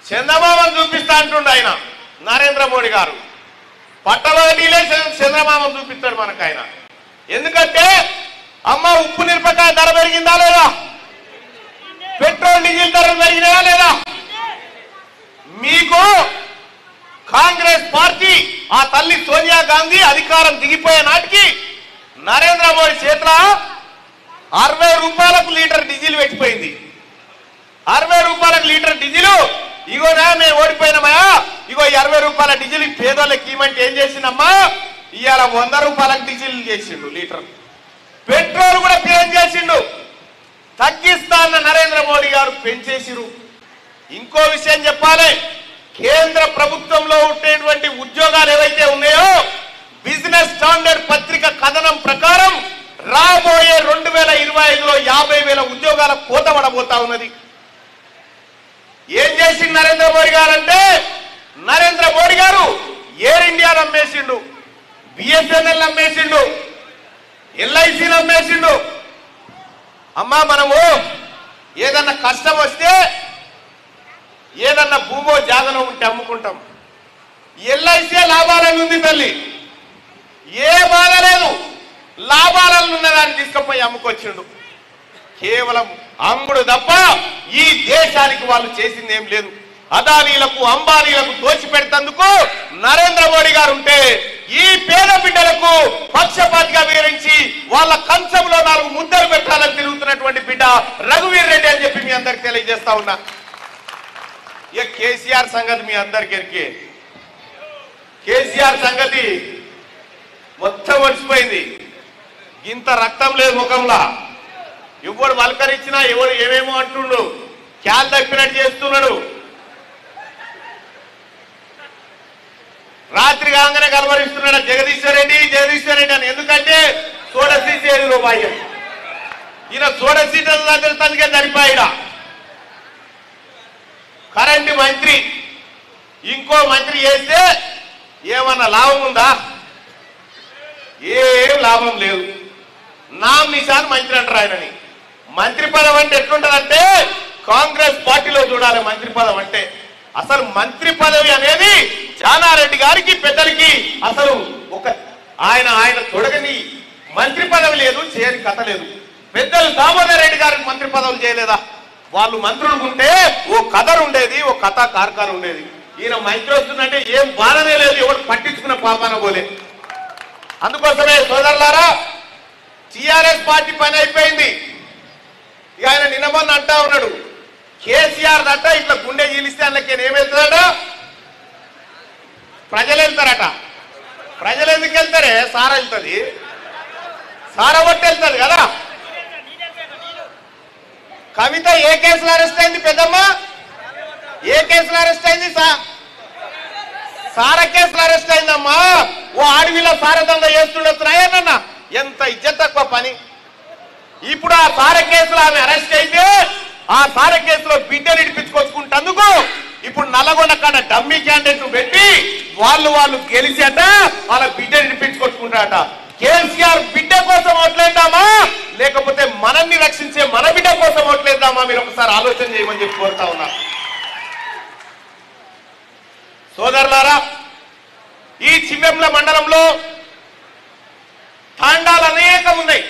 చంద్రబాబును చూపిస్తా అంటుండు ఆయన నరేంద్ర మోడీ గారు. పట్టవడీలే చంద్రబాబును చూపిస్తాడు మనకు ఆయన. ఎందుకంటే అమ్మ ఉప్పు మిరపకాయ ధర పెరిగిందా లేదా, పెట్రోల్ డీజిల్ ధరలు పెరిగినాయా లేదా? మీకు కాంగ్రెస్ పార్టీ ఆ తల్లి సోనియా గాంధీ అధికారం దిగిపోయే నాటికి నరేంద్ర మోడీ చేతిలో 60 రూపాయలకు లీటర్ డీజిల్ పెట్టిపోయింది. 60 రూపాయలకు లీటర్ డీజిల్ ఇగోనా మేము ఓడిపోయినామా, ఇగో 60 రూపాయల డీజిల్ పేదోళ్ళకి ఇవ్వమంటే ఏం చేసిందమ్మా, ఇవాళ 100 రూపాయలకు డీజిల్ చేసిండు లీటర్. పెట్రోల్ కూడా ఏం చేసిండు, తగ్గిస్తా అన్న నరేంద్ర మోడీ గారు పెంచేసిరు. ఇంకో విషయం చెప్పాలి, కేంద్ర ప్రభుత్వంలో ఉండేటువంటి ఉద్యోగాలు ఏవైతే ఉన్నాయో బిజినెస్ స్టాండర్డ్ పత్రిక కథనం ప్రకారం రాబోయే 2025లో 50,000 ఉద్యోగాల కోత పడబోతా ఉన్నది. ఏం చేసిండు నరేంద్ర మోడీ గారు అంటే, నరేంద్ర మోడీ గారు ఎయిర్ ఇండియాను అమ్మేసిండు, బిఎస్ఎన్ఎల్ అమ్మేసిండు, ఎల్ఐసిని అమ్మేసిండు. అమ్మా మనము ఏదన్నా కష్టం వస్తే ఏదన్నా భూమో జాగనో ఉంటే అమ్ముకుంటాం. ఎల్ఐసీ లాభాలను ఉంది తల్లి, ఏ బాధ లేదు, లాభాలను ఉన్నదాన్ని తీసుకుపోయి అమ్ముకొచ్చిండు. కేవలం అమ్ముడు తప్ప ఈ దేశానికి వాళ్ళు చేసింది ఏం లేదు. అదానీలకు అంబానీలకు దోచిపెడతందుకు నరేంద్ర మోడీ గారు ఉంటే ఈ పేద బిడ్డలకు పక్షపాతిగా వివరించి వాళ్ళ కంచంలో 4 ముద్దలు పెట్టాలని తిరుగుతున్నటువంటి బిడ్డ రఘువీర్ రెడ్డి అని చెప్పి మీ అందరికి తెలియజేస్తా ఉన్నా. ఇక కేసీఆర్ సంగతి మీ అందరికి ఎరికే. కేసీఆర్ సంగతి మొత్తం ఒడిసిపోయింది. ఇంత రక్తం లేదు ముఖంలో, ఎవడు వల్కరించినా ఎవడు ఏమేమో అంటుండు, క్యాల్ తప్పినట్టు చేస్తున్నాడు. రాత్రి కాగానే కలవరిస్తున్నాడు జగదీశ్వర్ రెడ్డి అని. ఎందుకంటే సోడసీసీ రూపాయి ఈయన సోడసీటల దగ్గర తనకే సరిపోయాడా. కరెంటు మంత్రి ఇంకో మంత్రి చేస్తే ఏమన్నా లాభం ఉందా? ఏం లాభం లేదు. నామినేషన్ మంత్రి అంటారు ఆయనని. మంత్రి పదవి అంటే ఎట్లుంటదంటే కాంగ్రెస్ పార్టీలో చూడాలి మంత్రి పదవి అంటే. అసలు మంత్రి పదవి అనేది జానారెడ్డి గారికి పెద్దలకి అసలు ఒక ఆయన తొడగని మంత్రి పదవి లేదు, చేయని కథ లేదు. పెద్దలు దామోదర్ రెడ్డి గారికి మంత్రి పదవులు చేయలేదా? వాళ్ళు మంత్రులు ఉంటే ఓ కథరు ఉండేది, ఓ కథా కార్ఖాన ఉండేది. ఈయన మంత్రి వస్తుందంటే ఏం బాధనే లేదు, ఎవరు పట్టించుకున్న పాపాన పోలే. అందుకోసమే సోదరులారా, టిఆర్ఎస్ పార్టీ పని అయిపోయింది. ఇక ఆయన నిన్న మొన్న అంటా ఉన్నాడు, కేసీఆర్ దట్ట ఇట్లా గుండె గీలిస్తే అందుకే ఏమెళ్తాడట, ప్రజలు వెళ్తారట. ప్రజలు ఎందుకు వెళ్తారే? సారా వెళ్తుంది, సారా కొట్టి వెళ్తుంది కదా. కవిత ఏ కేసులో అరెస్ట్ అయింది పెద్దమ్మ? ఏ కేసులో అరెస్ట్ అయింది? సారా కేసులో అరెస్ట్ అయిందమ్మా. ఓ అడవిలో సారదంగా చేస్తుండొస్తున్నాయన్న, ఎంత ఇజ్జత్ తక్కువ పని. ఇప్పుడు ఆ సార కేసులో ఆమె అరెస్ట్ అయితే ఆ సార కేసులో బిడ్డలు ఇడిపించుకొచ్చుకుంటందుకు ఇప్పుడు నల్లగొండ కాడ డమ్మీ క్యాండిడేట్ పెట్టి వాళ్ళు గెలిచేట వాళ్ళ బిడ్డలు ఇడిపించుకొచ్చుకుంటారట. కేసీఆర్ బిడ్డ కోసం ఓట్లేద్దామా లేకపోతే మనల్ని రక్షించే మన బిడ్డ కోసం ఓట్లేద్దామా? మీరు ఒకసారి ఆలోచన చేయమని చెప్పి కోరుతా ఉన్నా. సోదరులారా, ఈ చివ్వెంల మండలంలో తాండాలు అనేకం ఉన్నాయి.